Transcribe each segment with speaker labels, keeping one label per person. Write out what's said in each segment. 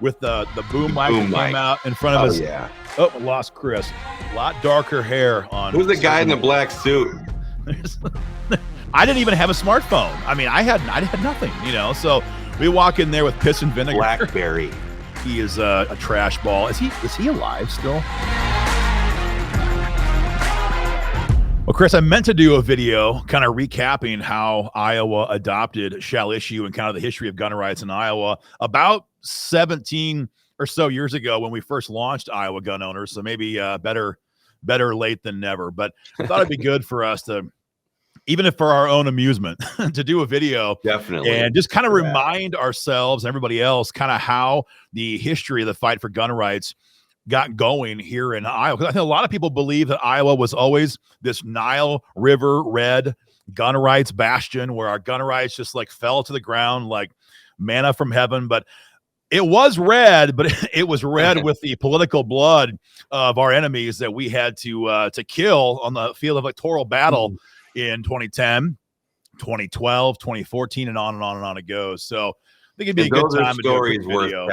Speaker 1: with the boom mic that came out in front of us.
Speaker 2: Yeah.
Speaker 1: Oh, we lost Chris. A lot darker hair on.
Speaker 2: Who's the guy in the black suit?
Speaker 1: I didn't even have a smartphone. I mean, I had nothing, So we walk in there with piss and vinegar.
Speaker 2: BlackBerry.
Speaker 1: He is a trash ball. Is he alive still? Well, Chris, I meant to do a video kind of recapping how Iowa adopted shall issue and kind of the history of gun rights in Iowa about 17 or so years ago when we first launched Iowa Gun Owners. So maybe better late than never. But I thought it'd be good for us to, even if for our own amusement, to do a video.
Speaker 2: Definitely.
Speaker 1: And just kind of remind ourselves and everybody else kind of how the history of the fight for gun rights got going here in Iowa. Because I think a lot of people believe that Iowa was always this Nile River red gun rights bastion where our gun rights just like fell to the ground like manna from heaven. But it was red, but it was red with the political blood of our enemies that we had to kill on the field of electoral battle in 2010, 2012, 2014, and on and on and on it goes. So I think it'd be a good time to do a quick video.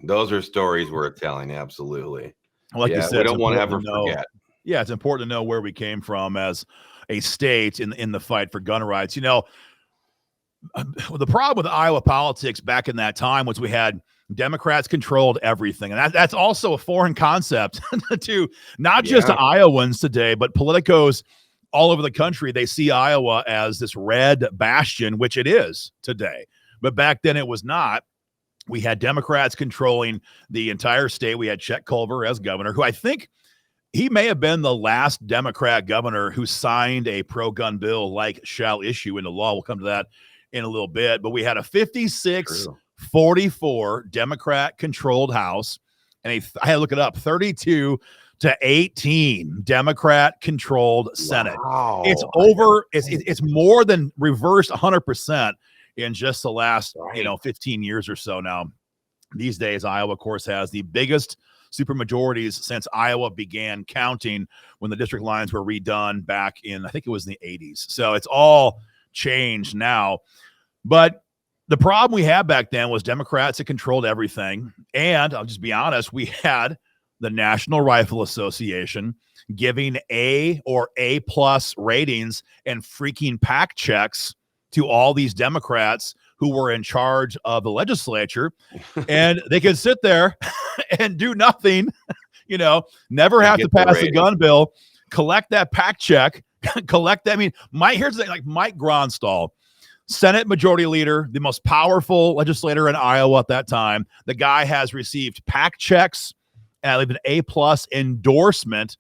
Speaker 2: Those are stories worth telling. Absolutely.
Speaker 1: Like you said,
Speaker 2: we don't want to ever forget.
Speaker 1: Yeah, it's important to know where we came from as a state in the fight for gun rights. The problem with Iowa politics back in that time was we had Democrats controlled everything. And that's also a foreign concept to not just to Iowans today, but politicos all over the country. They see Iowa as this red bastion, which it is today. But back then it was not. We had Democrats controlling the entire state. We had Chet Culver as governor, who I think he may have been the last Democrat governor who signed a pro-gun bill like shall issue into law. We'll come to that in a little bit. But we had a 56-44 Democrat-controlled House, and I had to look it up, 32-18 Democrat-controlled Senate.
Speaker 2: Wow.
Speaker 1: It's over. It's more than reversed 100%. In just the last, 15 years or so now. These days, Iowa, of course, has the biggest supermajorities since Iowa began counting when the district lines were redone back in, I think it was in the 80s. So it's all changed now. But the problem we had back then was Democrats that controlled everything. And I'll just be honest, we had the National Rifle Association giving A or A+ ratings and freaking PAC checks to all these Democrats who were in charge of the legislature, and they could sit there and do nothing, never have to pass a gun bill, collect that PAC check, collect that. I mean, here's the thing, like Mike Gronstall, Senate Majority Leader, the most powerful legislator in Iowa at that time. The guy has received PAC checks and an A+ endorsement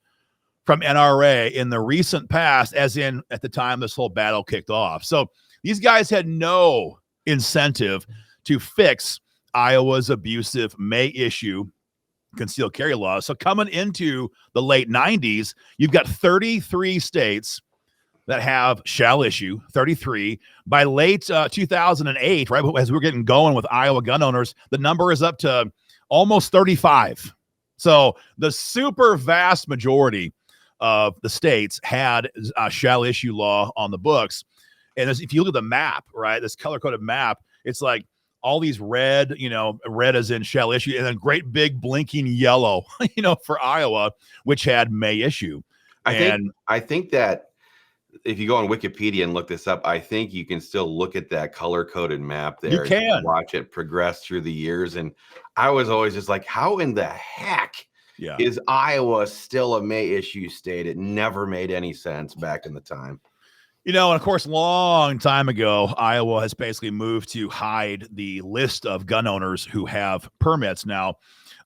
Speaker 1: from NRA in the recent past, as in at the time this whole battle kicked off. So these guys had no incentive to fix Iowa's abusive May issue concealed carry laws. So coming into the late 90s, you've got 33 states that have shall issue, 33. By late 2008, right as we're getting going with Iowa gun owners, the number is up to almost 35. So the super vast majority of the states had a shall issue law on the books. And if you look at the map, right, this color-coded map, it's like all these red, red as in shall issue, and then great big blinking yellow, for Iowa, which had may issue.
Speaker 2: I think that if you go on Wikipedia and look this up, I think you can still look at that color-coded map there.
Speaker 1: You can.
Speaker 2: And watch it progress through the years. And I was always just like, how in the heck is Iowa still a may issue state? It never made any sense back in the time.
Speaker 1: And of course, long time ago, Iowa has basically moved to hide the list of gun owners who have permits now.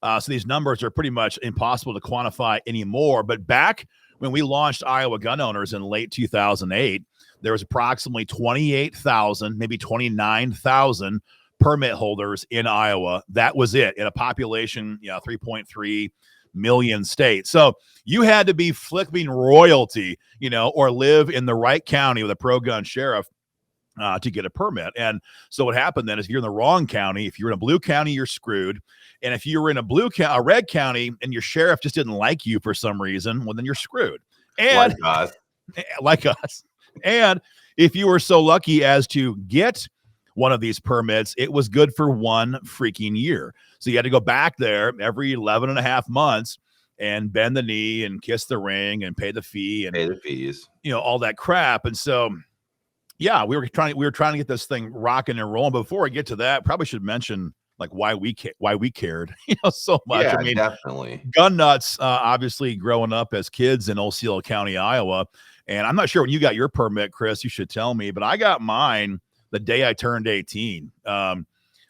Speaker 1: So these numbers are pretty much impossible to quantify anymore. But back when we launched Iowa Gun Owners in late 2008, there was approximately 28,000, maybe 29,000 permit holders in Iowa. That was it in a population, 3.3 million state. So you had to be flipping royalty, or live in the right county with a pro-gun sheriff to get a permit. And so what happened then is if you're in the wrong county, if you're in a blue county, you're screwed. And if you were in a red county and your sheriff just didn't like you for some reason, well, then you're screwed. And like us. And if you were so lucky as to get one of these permits, it was good for 1 freaking year. So you had to go back there every 11 and a half months and bend the knee and kiss the ring and pay the fee and
Speaker 2: pay the fees,
Speaker 1: all that crap. And so, yeah, we were trying to get this thing rocking and rolling. But before I get to that, probably should mention like why we cared, so much.
Speaker 2: Yeah,
Speaker 1: I mean,
Speaker 2: definitely.
Speaker 1: Gun nuts, obviously growing up as kids in Osceola County, Iowa. And I'm not sure when you got your permit, Chris, you should tell me, but I got mine the day I turned 18. I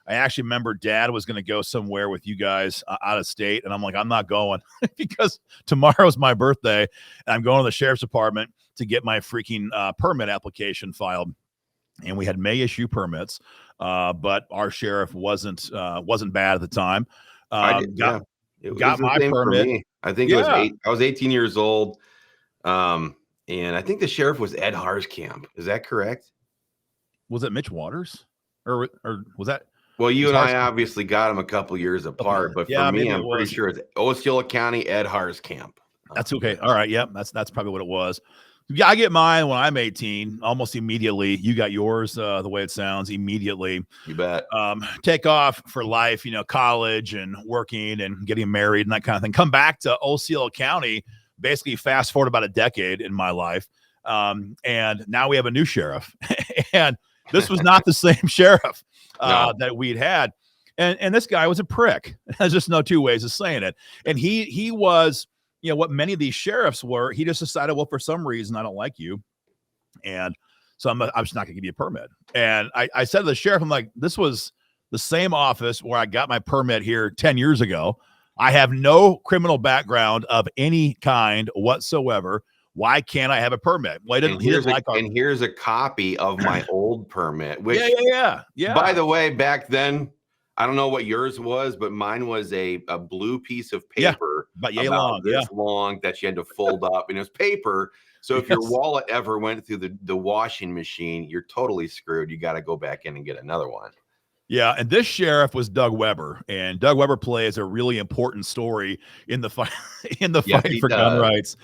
Speaker 1: actually remember Dad was going to go somewhere with you guys out of state. And I'm like, I'm not going because tomorrow's my birthday. And I'm going to the sheriff's department to get my freaking permit application filed. And we had May issue permits, but our sheriff wasn't bad at the time.
Speaker 2: Got
Speaker 1: my permit.
Speaker 2: I think it was I was 18 years old. And I think the sheriff was Ed Harskamp. Is that correct?
Speaker 1: Was it Mitch Waters or was that?
Speaker 2: Well, you and I obviously got him a couple years apart, but for me, I'm pretty sure it's Osceola County Ed Harskamp.
Speaker 1: That's okay. All right. Yep. That's probably what it was. Yeah, I get mine when I'm 18, almost immediately. You got yours, the way it sounds, immediately.
Speaker 2: You bet.
Speaker 1: Take off for life, college and working and getting married and that kind of thing. Come back to Osceola County, basically fast forward about a decade in my life. And now we have a new sheriff. And this was not the same sheriff that we'd had. And this guy was a prick. There's just no two ways of saying it. And he was, what many of these sheriffs were. He just decided, well, for some reason, I don't like you. And so I'm just not going to give you a permit. And I said to the sheriff, I'm like, this was the same office where I got my permit here 10 years ago. I have no criminal background of any kind whatsoever. Why can't I have a permit? Well,
Speaker 2: here's a copy of my old permit. Which,
Speaker 1: yeah.
Speaker 2: By the way, back then, I don't know what yours was, but mine was a blue piece of paper,
Speaker 1: about
Speaker 2: this long that you had to fold up, and it was paper. So if your wallet ever went through the washing machine, you're totally screwed. You got to go back in and get another one.
Speaker 1: Yeah, and this sheriff was Doug Weber, and Doug Weber plays a really important story in the fight fight for gun rights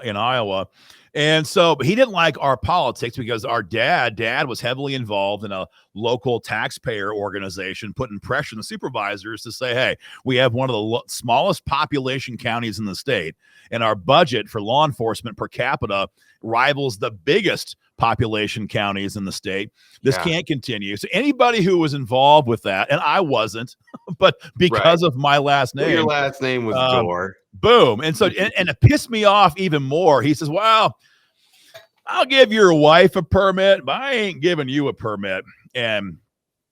Speaker 1: in Iowa. And so he didn't like our politics because our dad was heavily involved in a local taxpayer organization, putting pressure on the supervisors to say, hey, we have one of the smallest population counties in the state, and our budget for law enforcement per capita rivals the biggest population counties in the state. This can't continue. So anybody who was involved with that, and I wasn't, but because of my last name.
Speaker 2: Your last name was Dorr.
Speaker 1: Boom. And so, and it pissed me off even more. He says, well, I'll give your wife a permit, but I ain't giving you a permit. And,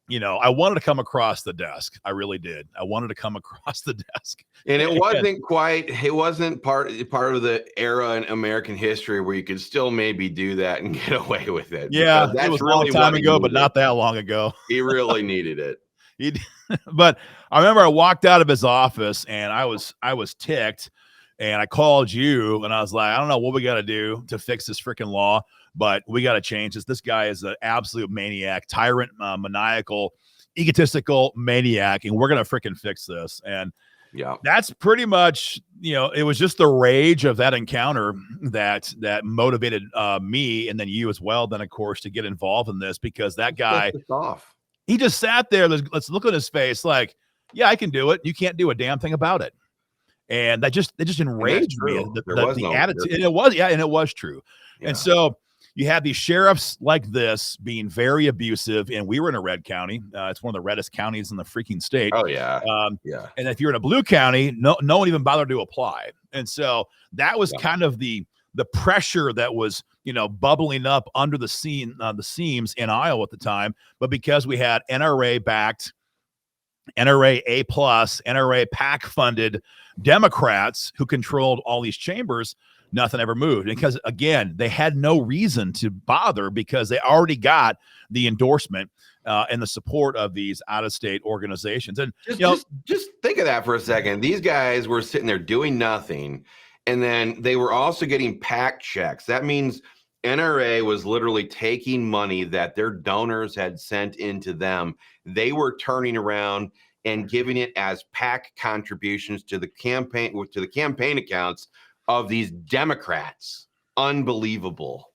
Speaker 1: I wanted to come across the desk. I really did. I wanted to come across the desk.
Speaker 2: And it wasn't part of the era in American history where you could still maybe do that and get away with it.
Speaker 1: Yeah, it was really a long time ago, but not that long ago.
Speaker 2: He really needed it.
Speaker 1: But I remember I walked out of his office and I was ticked, and I called you and I was like, I don't know what we got to do to fix this freaking law, but we got to change this. This guy is an absolute maniac, tyrant, maniacal, egotistical maniac, and we're going to freaking fix this. And that's pretty much, it was just the rage of that encounter that motivated me, and then you as well, then of course, to get involved in this, because that guy, he just sat there. Let's look at his face like, yeah, I can do it. You can't do a damn thing about it. And it just enraged me. The attitude, and it was true. Yeah. And so you had these sheriffs like this being very abusive, and we were in a red county. It's one of the reddest counties in the freaking state.
Speaker 2: Oh yeah.
Speaker 1: And if you're in a blue county, no one even bothered to apply. And so that was kind of the pressure that was, bubbling up under the seams in Iowa at the time. But because we had NRA backed, NRA A+, NRA PAC funded Democrats who controlled all these chambers, nothing ever moved. Because again, they had no reason to bother because they already got the endorsement and the support of these out-of-state organizations. And
Speaker 2: just think of that for a second. These guys were sitting there doing nothing, and then they were also getting PAC checks. That means NRA was literally taking money that their donors had sent into them. They were turning around and giving it as PAC contributions to the campaign accounts of these Democrats. Unbelievable.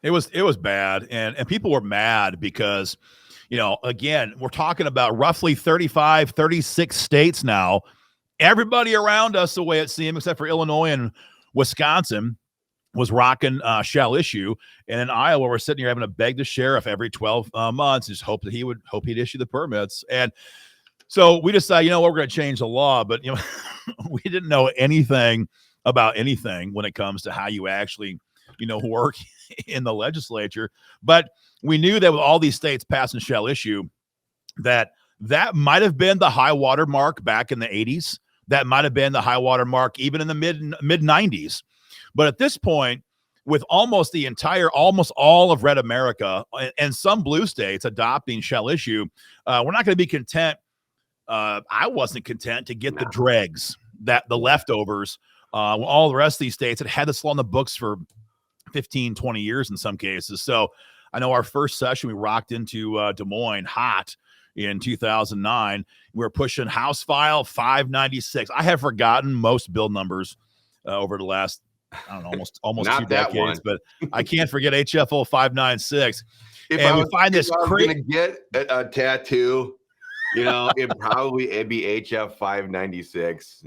Speaker 1: It was bad. And people were mad because, again, we're talking about roughly 35, 36 states now. Everybody around us, the way it seemed, except for Illinois and Wisconsin, was rocking shall issue. And in Iowa, we're sitting here having to beg the sheriff every 12 months, just hope that he'd issue the permits. And so we decided, we're going to change the law, but we didn't know anything about anything when it comes to how you actually, work in the legislature. But we knew that with all these states passing shall issue, that might have been the high water mark back in the 80s. That might have been the high water mark even in the mid 90s. But at this point, with almost all of red America and some blue states adopting shall issue, we're not going to be content. I wasn't content to get the dregs, that the leftovers, all the rest of these states that had this law in the books for 15, 20 years in some cases. So I know our first session, we rocked into Des Moines hot in 2009. We were pushing House File 596. I have forgotten most bill numbers over the last, I don't know, almost 2 decades, but I can't forget HFO 596.
Speaker 2: If we find this crazy, going to get a tattoo, it'd be HF 596,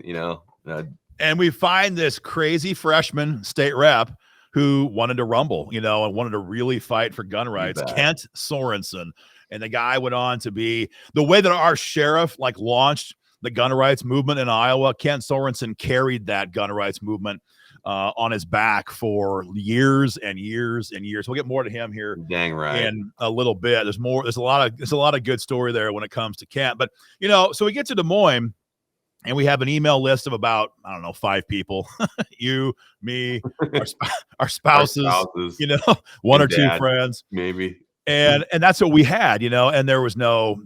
Speaker 1: and we find this crazy freshman state rep who wanted to rumble, and wanted to really fight for gun rights, Kent Sorensen. And the guy went on to be the way that our sheriff launched the gun rights movement in Iowa. Kent Sorensen carried that gun rights movement on his back for years and years and years. We'll get more to him here.
Speaker 2: Dang right.
Speaker 1: In a little bit. There's a lot of good story there when it comes to Kent. But so we get to Des Moines and we have an email list of about, 5 people. You, me, our spouses, one or two friends.
Speaker 2: Maybe.
Speaker 1: And that's what we had, and there was no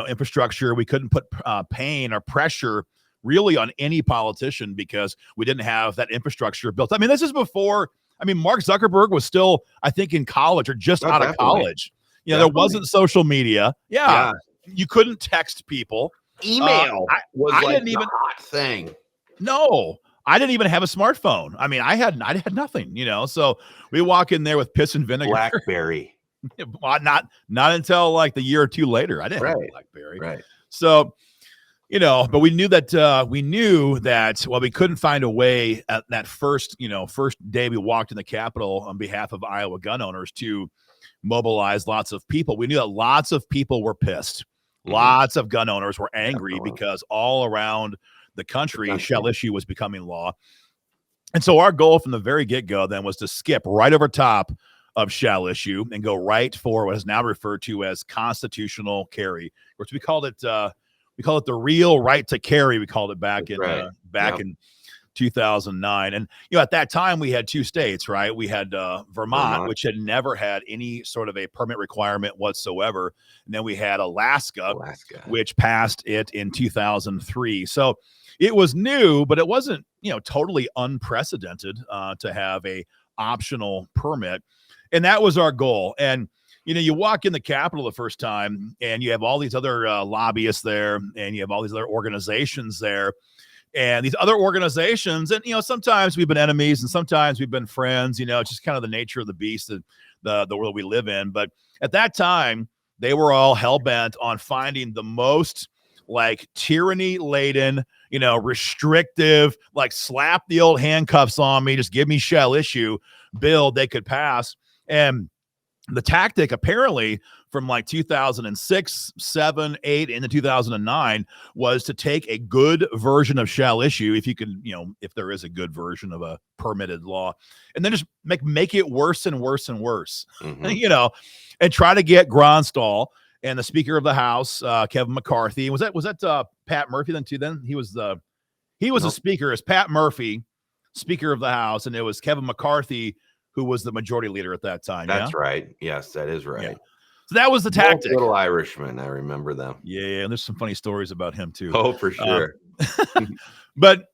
Speaker 1: infrastructure. We couldn't put pain or pressure really on any politician because we didn't have that infrastructure built. I mean, this is before, Mark Zuckerberg was still, I think, in college or just out of college. There wasn't social media. Yeah. You couldn't text people.
Speaker 2: Email was the hot thing.
Speaker 1: No, I didn't even have a smartphone. I had nothing, so we walk in there with piss and vinegar.
Speaker 2: BlackBerry.
Speaker 1: Not until the year or two later. I didn't have a BlackBerry.
Speaker 2: Right.
Speaker 1: So, but we knew that we couldn't find a way at that first day we walked in the Capitol on behalf of Iowa gun owners to mobilize lots of people. We knew that lots of people were pissed. Mm-hmm. Lots of gun owners were angry because all around the country, shall issue was becoming law. And so our goal from the very get-go then was to skip right over top of shall issue and go right for what is now referred to as constitutional carry, which we call it the real right to carry. We called it back in 2009. And at that time we had 2 states, right? We had Vermont, which had never had any sort of a permit requirement whatsoever, and then we had Alaska, which passed it in 2003. So it was new, but it wasn't totally unprecedented to have a optional permit. And that was our goal. And, you walk in the Capitol the first time and you have all these other lobbyists there and you have all these other organizations there and these other organizations. And, sometimes we've been enemies and sometimes we've been friends, it's just kind of the nature of the beast of the world we live in. But at that time, they were all hell-bent on finding the most tyranny laden, restrictive, slap the old handcuffs on me, just give me shall issue bill they could pass. And the tactic apparently from 2006, 7, 8 into 2009 was to take a good version of shall issue, if you can, if there is a good version of a permitted law, and then just make it worse and worse and worse,
Speaker 2: mm-hmm.
Speaker 1: And try to get Gronstal and the Speaker of the House, Kevin McCarthy. Was that Pat Murphy then too? Then he was the speaker as Pat Murphy, Speaker of the House, and it was Kevin McCarthy who was the majority leader at that time.
Speaker 2: That's right. Yes, that is right.
Speaker 1: Yeah. So that was the tactic.
Speaker 2: Little Irishman, I remember them.
Speaker 1: Yeah, and there's some funny stories about him too.
Speaker 2: Oh, for sure.
Speaker 1: But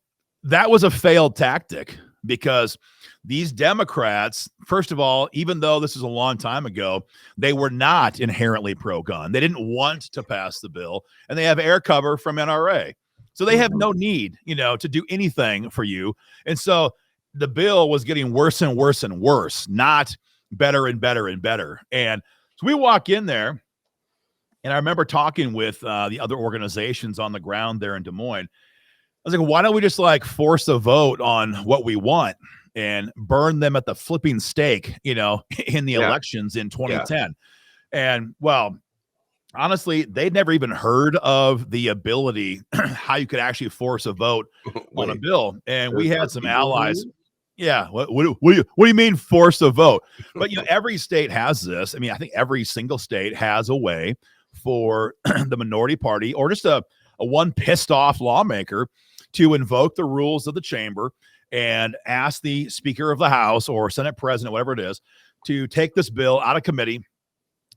Speaker 1: that was a failed tactic because these Democrats, first of all, even though this is a long time ago, they were not inherently pro-gun. They didn't want to pass the bill, and they have air cover from NRA. So they have no need, to do anything for you. And so the bill was getting worse and worse and worse, not better and better and better. And so we walk in there And I remember talking with the other organizations on the ground there in Des Moines. I was like, why don't we just like force a vote on what we want and burn them at the flipping stake, in the elections in 2010? Yeah. And well, honestly, they'd never even heard of the ability how you could actually force a vote on a bill. And we had some allies. Yeah. What do you mean force a vote? But, every state has this. I mean, I think every single state has a way for the minority party or just a one pissed off lawmaker to invoke the rules of the chamber and ask the Speaker of the House or Senate President, whatever it is, to take this bill out of committee,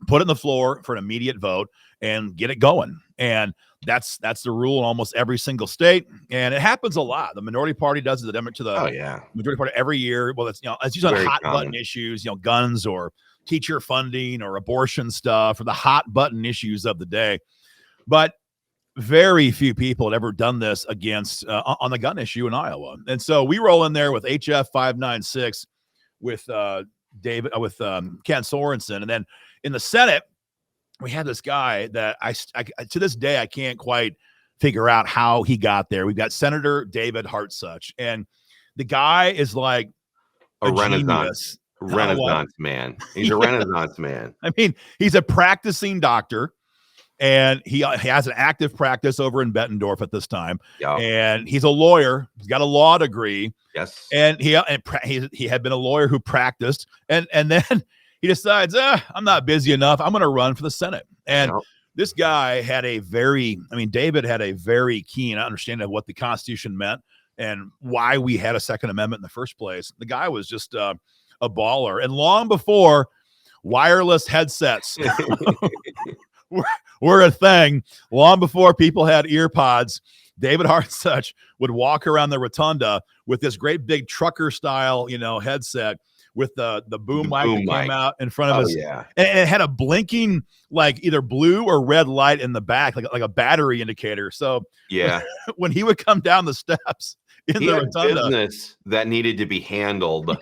Speaker 1: put it on the floor for an immediate vote, and get it going. And that's the rule in almost every single state, and it happens a lot. The minority party does it to the majority party every year. Well, it's it's usually on hot button issues, guns or teacher funding or abortion stuff or the hot button issues of the day. But very few people had ever done this against on the gun issue in Iowa. And so we roll in there with HF 596 with Ken Sorensen, and then in the Senate we had this guy that I to this day I can't quite figure out how he got there. We've got Senator David Hartsuch, and the guy is like
Speaker 2: a Renaissance man. He's a Renaissance man.
Speaker 1: I mean, he's a practicing doctor, and he has an active practice over in Bettendorf at this time.
Speaker 2: Yeah.
Speaker 1: And he's a lawyer. He's got a law degree.
Speaker 2: Yes.
Speaker 1: And he had been a lawyer who practiced, and then he decides, I'm not busy enough. I'm going to run for the Senate. And this guy had David had a very keen understanding of what the Constitution meant and why we had a Second Amendment in the first place. The guy was just a baller. And long before wireless headsets were a thing, long before people had ear pods, David Hartsuch would walk around the rotunda with this great big trucker style, headset with the boom mic that came out in front of us.
Speaker 2: Yeah.
Speaker 1: And it had a blinking, like either blue or red light in the back, like a battery indicator. So
Speaker 2: yeah,
Speaker 1: when he would come down the steps in
Speaker 2: he
Speaker 1: the
Speaker 2: had
Speaker 1: rotunda,
Speaker 2: business that needed to be handled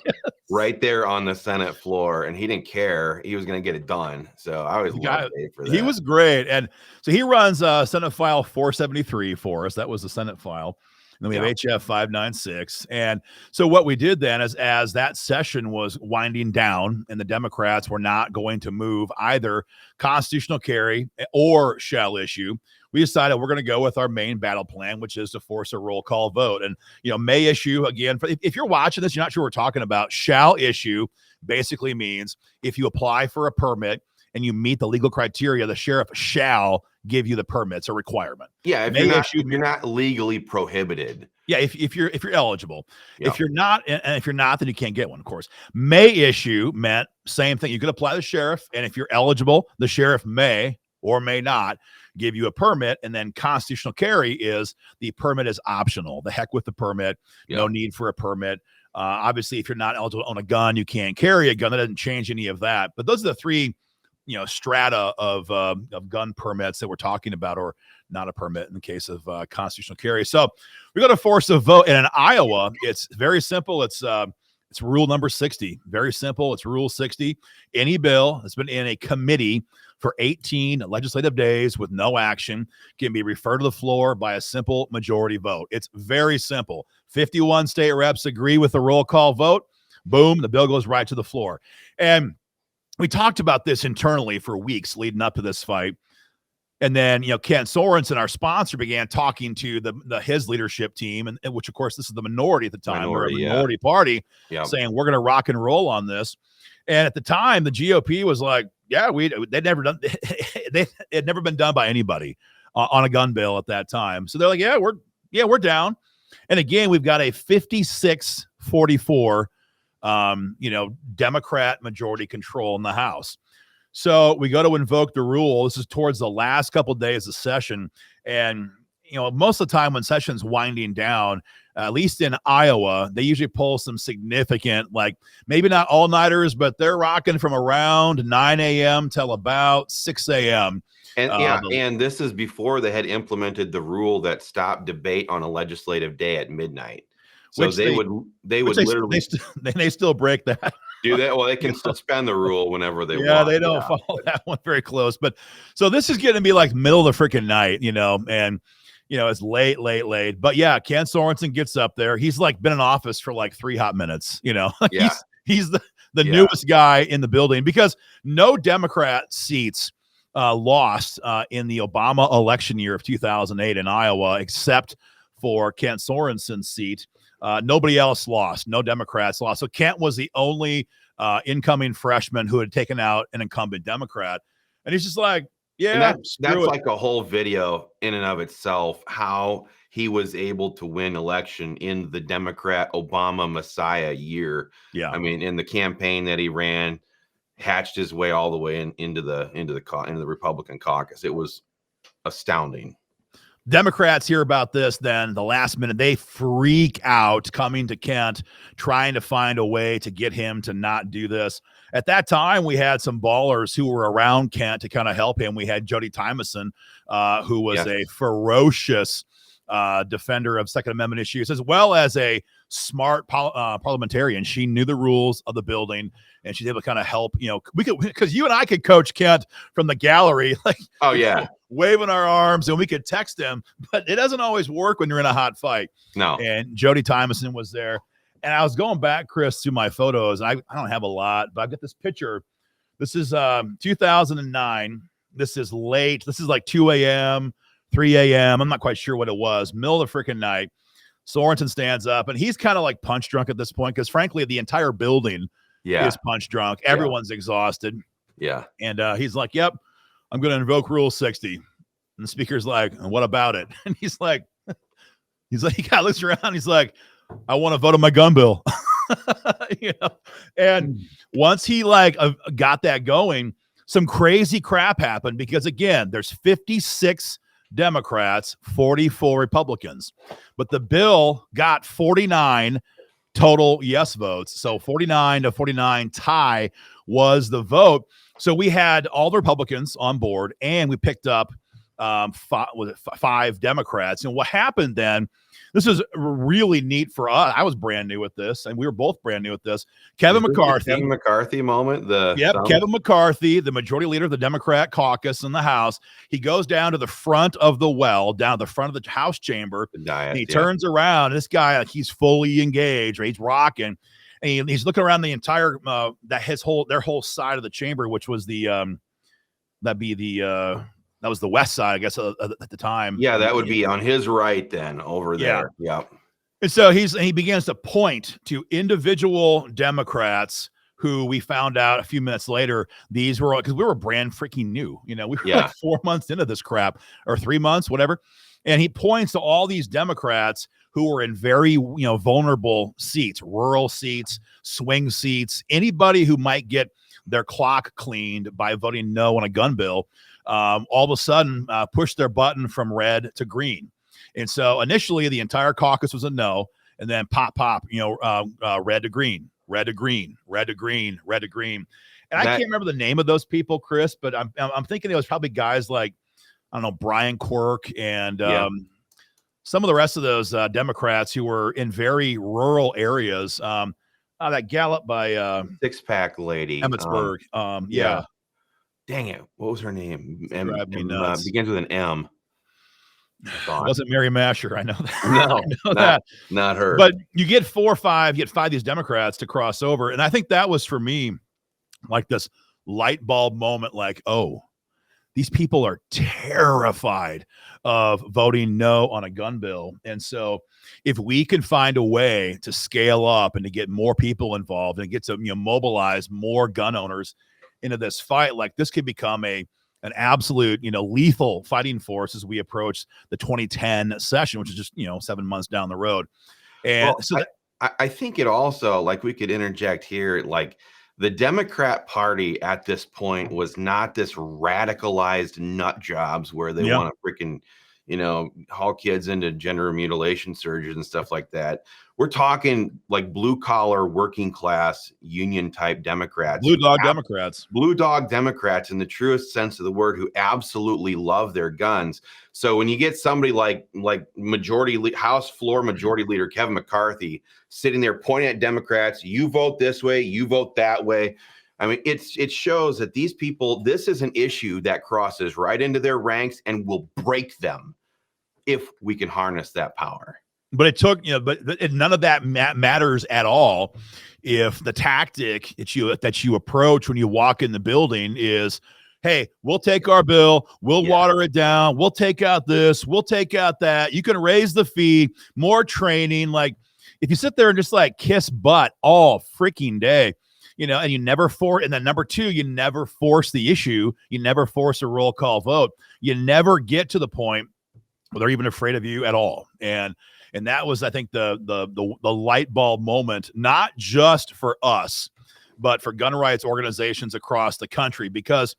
Speaker 2: right there on the Senate floor, and he didn't care. He was going to get it done. So I always loved Dave for that.
Speaker 1: He was great. And so he runs Senate File 473 for us. That was the Senate file. And then we have HF 596. And so what we did then is, as that session was winding down and the Democrats were not going to move either constitutional carry or shall issue, we decided we're going to go with our main battle plan, which is to force a roll call vote. And, may issue, again, if you're watching this, you're not sure what we're talking about, shall issue basically means if you apply for a permit and you meet the legal criteria, the sheriff shall give you the permit. It's a requirement.
Speaker 2: Yeah, if you're not legally prohibited.
Speaker 1: Yeah, if you're eligible. Yeah. If you're not, then you can't get one, of course. May issue meant same thing. You could apply to the sheriff, and if you're eligible, the sheriff may or may not give you a permit. And then constitutional carry is the permit is optional. The heck with the permit. Yeah. No need for a permit. Obviously, if you're not eligible to own a gun, you can't carry a gun. That doesn't change any of that. But those are the three strata of gun permits that we're talking about, or not a permit in the case of constitutional carry. So we're going to force a vote. And in Iowa, it's very simple. It's rule number 60. Very simple. It's rule 60. Any bill that's been in a committee for 18 legislative days with no action can be referred to the floor by a simple majority vote. It's very simple. 51 state reps agree with the roll call vote. Boom, the bill goes right to the floor. And we talked about this internally for weeks leading up to this fight. And then, Ken Sorensen, our sponsor, began talking to his leadership team, and which, of course, this is the minority at the time, minority party, saying we're going to rock and roll on this. And at the time, the GOP was like, yeah, they'd never done, it had never been done by anybody on a gun bill at that time. So they're like, we're down. And again, we've got a 56-44, Democrat majority control in the House. So we go to invoke the rule. This is towards the last couple of days of session. And, most of the time when session's winding down, at least in Iowa, they usually pull some significant, like maybe not all-nighters, but they're rocking from around 9 a.m. till about 6 a.m.
Speaker 2: And and this is before they had implemented the rule that stopped debate on a legislative day at midnight. So they would literally
Speaker 1: they still break that.
Speaker 2: Do that? Well, they can suspend the rule whenever they want.
Speaker 1: Yeah, they don't follow that one very close. But so this is going to be like middle of the freaking night, and it's late. But yeah, Ken Sorensen gets up there. He's like been in office for like 3 hot minutes.
Speaker 2: Yeah.
Speaker 1: He's the newest guy in the building, because no Democrat seats lost in the Obama election year of 2008 in Iowa, except for Kent Sorensen's seat. Nobody else lost. No Democrats lost. So Kent was the only incoming freshman who had taken out an incumbent Democrat. And he's just like, yeah,
Speaker 2: that's like a whole video in and of itself, how he was able to win election in the Democrat Obama Messiah year.
Speaker 1: Yeah.
Speaker 2: I mean, in the campaign that he ran, hatched his way all the way into the Republican caucus. It was astounding.
Speaker 1: Democrats hear about this, then the last minute, they freak out, coming to Kent, trying to find a way to get him to not do this. At that time, we had some ballers who were around Kent to kind of help him. We had Jody Tymason, who was a ferocious defender of Second Amendment issues, as well as a smart parliamentarian. She knew the rules of the building, and she's able to kind of help. Because you and I could coach Kent from the gallery, like, waving our arms, and we could text him, but it doesn't always work when you're in a hot fight.
Speaker 2: No.
Speaker 1: And Jody Tymason was there. And I was going back, Chris, to my photos. I don't have a lot, but I've got this picture. This is 2009. This is late. This is like 2 a.m., 3 a.m. I'm not quite sure what it was. Middle of the freaking night. Sorensen stands up, and he's kind of like punch drunk at this point, because frankly, the entire building is punch drunk. Everyone's exhausted.
Speaker 2: Yeah.
Speaker 1: And he's like, yep, I'm going to invoke Rule 60. And the speaker's like, and what about it? And he kind of looks around. He's like, I want to vote on my gun bill. And once he got that going, some crazy crap happened, because again, there's 56 Democrats, 44 Republicans, but the bill got 49 total yes votes. So 49-49 tie was the vote. So we had all the Republicans on board, and we picked up 5 Democrats. And what happened then, this is really neat for us. I was brand new with this, and we were both brand new with this. Kevin
Speaker 2: McCarthy moment.
Speaker 1: Kevin McCarthy, the majority leader of the Democrat caucus in the House, he goes down to the front of the well, down to the front of the House chamber. He turns around. And this guy, he's fully engaged, right? He's rocking, and he's looking around the entire their whole side of the chamber, which was that was the west side, I guess, at the time.
Speaker 2: Yeah, that would be on his right then, over there. Yeah.
Speaker 1: And so he begins to point to individual Democrats who we found out a few minutes later, these were, because we were brand freaking new. We were like 4 months into this crap, or 3 months, whatever. And he points to all these Democrats who were in very, vulnerable seats, rural seats, swing seats, anybody who might get their clock cleaned by voting no on a gun bill. All of a sudden pushed their button from red to green. And so initially the entire caucus was a no, and then pop, red to green, red to green, red to green, red to green. And I can't remember the name of those people, Chris, but I'm thinking it was probably guys like, I don't know, Brian Quirk and some of the rest of those Democrats who were in very rural areas. That Gallup by
Speaker 2: Six-Pack lady.
Speaker 1: Emmitsburg.
Speaker 2: Dang it. What was her name? Begins with an M.
Speaker 1: It wasn't Mary Masher. I know that.
Speaker 2: No, not her.
Speaker 1: But you get 4 or 5, you get 5 of these Democrats to cross over. And I think that was, for me, like this light bulb moment, like, oh, these people are terrified of voting no on a gun bill. And so if we can find a way to scale up and to get more people involved and get to mobilize more gun owners into this fight, like this could become an absolute, lethal fighting force as we approach the 2010 session, which is just, 7 months down the road. And
Speaker 2: I think it also, like, we could interject here, like, the Democrat Party at this point was not this radicalized nut jobs where they want to freaking, haul kids into gender mutilation surgeries and stuff like that. We're talking like blue collar, working class, union type Democrats,
Speaker 1: blue dog Democrats
Speaker 2: in the truest sense of the word, who absolutely love their guns. So when you get somebody like House Floor Majority Leader Kevin McCarthy sitting there pointing at Democrats, you vote this way, you vote that way. I mean, it shows that these people, this is an issue that crosses right into their ranks and will break them if we can harness that power.
Speaker 1: But it took, but none of that matters at all if the tactic that you approach when you walk in the building is, hey, we'll take our bill, we'll water it down, we'll take out this, we'll take out that. You can raise the fee, more training. Like, if you sit there and just like kiss butt all freaking day, and you never and then number two, you never force the issue, you never force a roll call vote, you never get to the point where they're even afraid of you at all. And that was, I think, the light bulb moment, not just for us, but for gun rights organizations across the country. Because,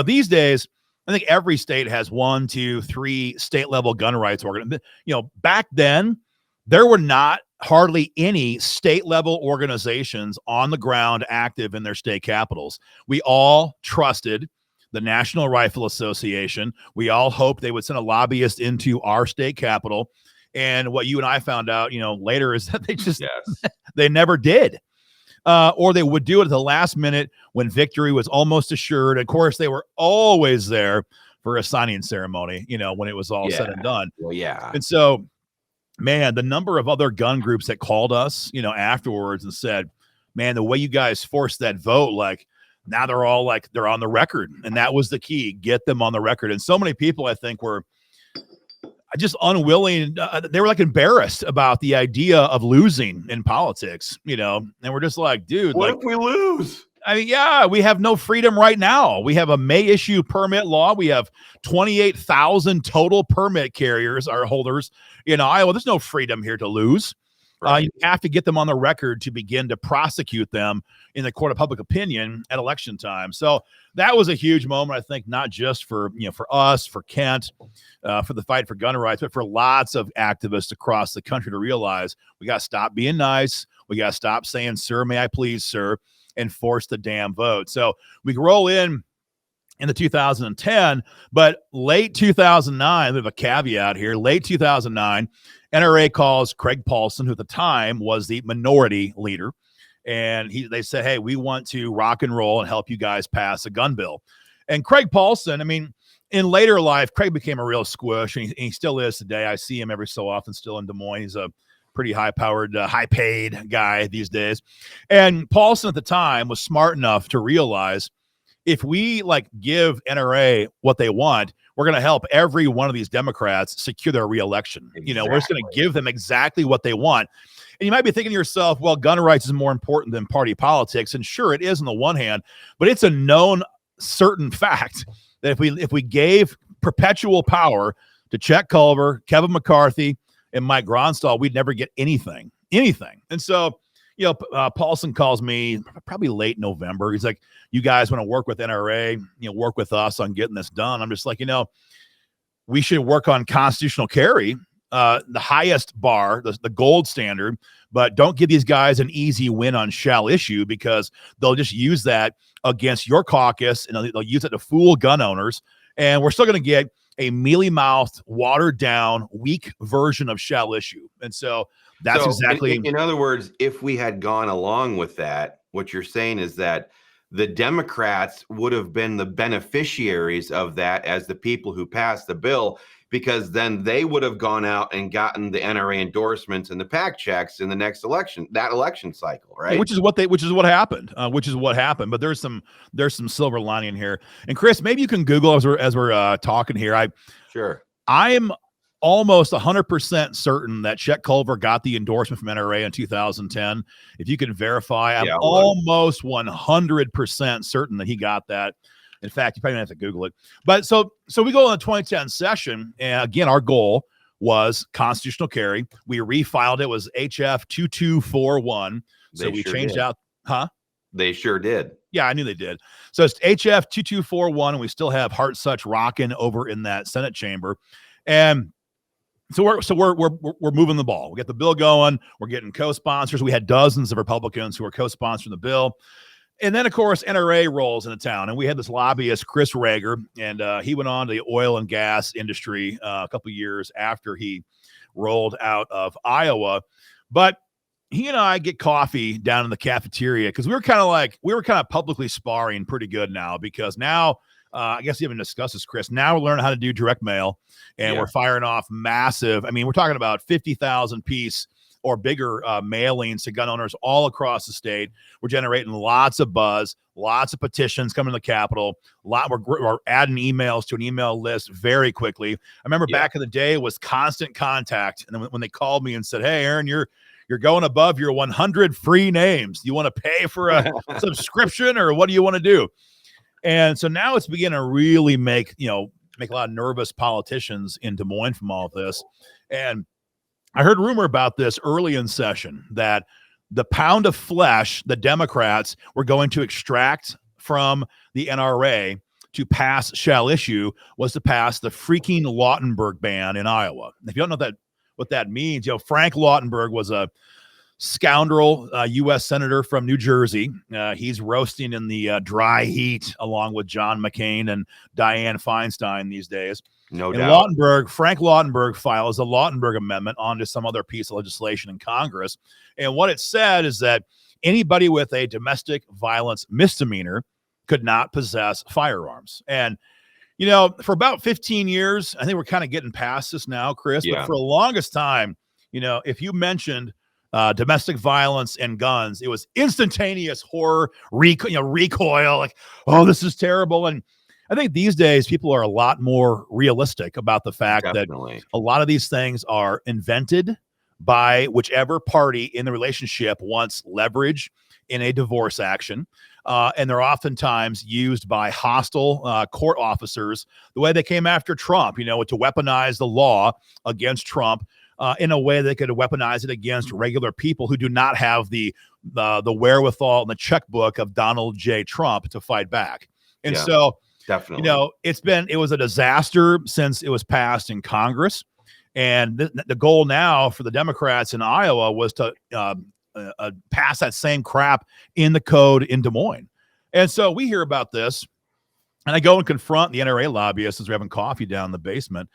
Speaker 1: these days, I think every state has 1, 2, 3 state level gun rights organizations. Back then, there were not hardly any state level organizations on the ground active in their state capitals. We all trusted the National Rifle Association. We all hoped they would send a lobbyist into our state capital. And what you and I found out, later is that they just, they never did. Or they would do it at the last minute when victory was almost assured. Of course, they were always there for a signing ceremony, when it was all said and done.
Speaker 2: Well, yeah.
Speaker 1: And so, man, the number of other gun groups that called us, afterwards and said, man, the way you guys forced that vote, like, now they're all like, they're on the record. And that was the key, get them on the record. And so many people, I think, were just unwilling. They were like embarrassed about the idea of losing in politics, and we're just like, dude,
Speaker 2: what if we lose?
Speaker 1: I mean, we have no freedom right now. We have a May issue permit law. We have 28,000 total permit carriers, our holders in Iowa. There's no freedom here to lose. Right. You have to get them on the record to begin to prosecute them in the court of public opinion at election time. So that was a huge moment, I think, not just for us, for Kent, for the fight for gun rights, but for lots of activists across the country to realize we got to stop being nice. We got to stop saying, sir, may I please, sir, and force the damn vote. So we can roll in the 2010, but late 2009, we have a caveat here. Late 2009, NRA calls Craig Paulson, who at the time was the minority leader, and they said, hey, we want to rock and roll and help you guys pass a gun bill. And Craig Paulson, I mean, in later life, Craig became a real squish, and he still is today. I see him every so often still in Des Moines. He's a pretty high-powered, high-paid guy these days. And Paulson at the time was smart enough to realize if we give NRA what they want, we're going to help every one of these Democrats secure their reelection. Exactly. We're just going to give them exactly what they want. And you might be thinking to yourself, well, gun rights is more important than party politics. And sure, it is on the one hand, but it's a known certain fact that if we gave perpetual power to Chet Culver, Kevin McCarthy, and Mike Gronstall, we'd never get anything. And so, Paulson calls me probably late November. He's like, you guys want to work with NRA, work with us on getting this done. I'm just like, we should work on constitutional carry, the highest bar, the gold standard, but don't give these guys an easy win on shall issue, because they'll just use that against your caucus and they'll use it to fool gun owners. And we're still going to get a mealy-mouthed, watered-down, weak version of shall issue. And so that's exactly.
Speaker 2: In other words, if we had gone along with that, what you're saying is that the Democrats would have been the beneficiaries of that as the people who passed the bill, because then they would have gone out and gotten the NRA endorsements and the PAC checks in the next election, that election cycle, right?
Speaker 1: Which is what happened. But there's some silver lining here. And Chris, maybe you can Google as we're talking here.
Speaker 2: Sure.
Speaker 1: I'm almost 100% certain that Chet Culver got the endorsement from NRA in 2010. If you can verify, I'm almost 100% certain that he got that. In fact, you probably have to Google it. But so we go in the 2010 session, and again, our goal was constitutional carry. We refiled it. It was HF 2241. So we changed out, huh?
Speaker 2: They sure did.
Speaker 1: Yeah, I knew they did. So it's HF 2241, and we still have Heart Such rocking over in that Senate chamber. And so we're moving the ball. We get the bill going. We're getting co-sponsors. We had dozens of Republicans who were co-sponsoring the bill. And then, of course, NRA rolls into town. And we had this lobbyist, Chris Rager, and he went on to the oil and gas industry a couple of years after he rolled out of Iowa. But he and I get coffee down in the cafeteria because we were kind of publicly sparring pretty good now, because now, I guess you haven't discussed this, Chris. Now we're learning how to do direct mail, and we're firing off massive. I mean, we're talking about 50,000 piece or bigger mailings to gun owners all across the state. We're generating lots of buzz, lots of petitions coming to the Capitol. We're adding emails to an email list very quickly. I remember back in the day it was constant contact, and then when they called me and said, "Hey, Aaron, you're going above your 100 free names. Do you want to pay for a subscription, or what do you want to do?" And so now it's beginning to really make a lot of nervous politicians in Des Moines from all of this. And I heard rumor about this early in session that the pound of flesh the Democrats were going to extract from the NRA to pass shall issue was to pass the freaking Lautenberg ban in Iowa. If you don't know what that means, Frank Lautenberg was a scoundrel U.S. senator from New Jersey. He's roasting in the dry heat along with John McCain and Dianne Feinstein these days.
Speaker 2: No doubt.
Speaker 1: Frank Lautenberg files a Lautenberg amendment onto some other piece of legislation in Congress. And what it said is that anybody with a domestic violence misdemeanor could not possess firearms. And, for about 15 years, I think we're kind of getting past this now, Chris, but for the longest time, if you mentioned domestic violence and guns, it was instantaneous horror, recoil, like, oh, this is terrible. And I think these days people are a lot more realistic about the fact that a lot of these things are invented by whichever party in the relationship wants leverage in a divorce action. And they're oftentimes used by hostile court officers the way they came after Trump, to weaponize the law against Trump in a way they could weaponize it against regular people who do not have the wherewithal and the checkbook of Donald J. Trump to fight back. And so, definitely, it was a disaster since it was passed in Congress. And the goal now for the Democrats in Iowa was to pass that same crap in the code in Des Moines. And so we hear about this, and I go and confront the NRA lobbyist as we're having coffee down in the basement.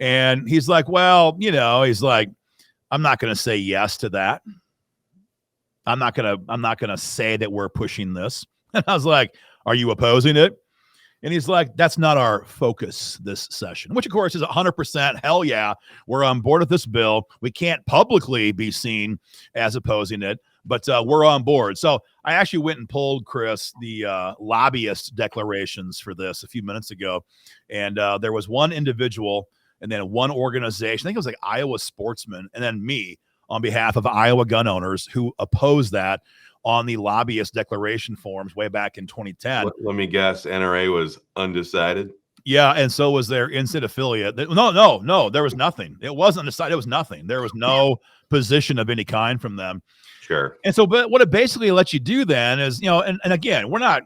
Speaker 1: And he's like, well, I'm not going to say yes to that. I'm not going to say that we're pushing this. And I was like, are you opposing it? And he's like, that's not our focus this session, which, of course, is 100%. Hell yeah, we're on board with this bill. We can't publicly be seen as opposing it, but we're on board. So I actually went and pulled, Chris, the lobbyist declarations for this a few minutes ago. And there was one individual and then one organization, I think it was like Iowa Sportsmen, and then me on behalf of Iowa gun owners who opposed that on the lobbyist declaration forms way back in 2010.
Speaker 2: Let me guess, NRA was undecided.
Speaker 1: Yeah, and so was their instant affiliate. No, there was nothing. It wasn't undecided. It was nothing. There was no position of any kind from them.
Speaker 2: Sure.
Speaker 1: And so, but what it basically lets you do then is, and again, we're not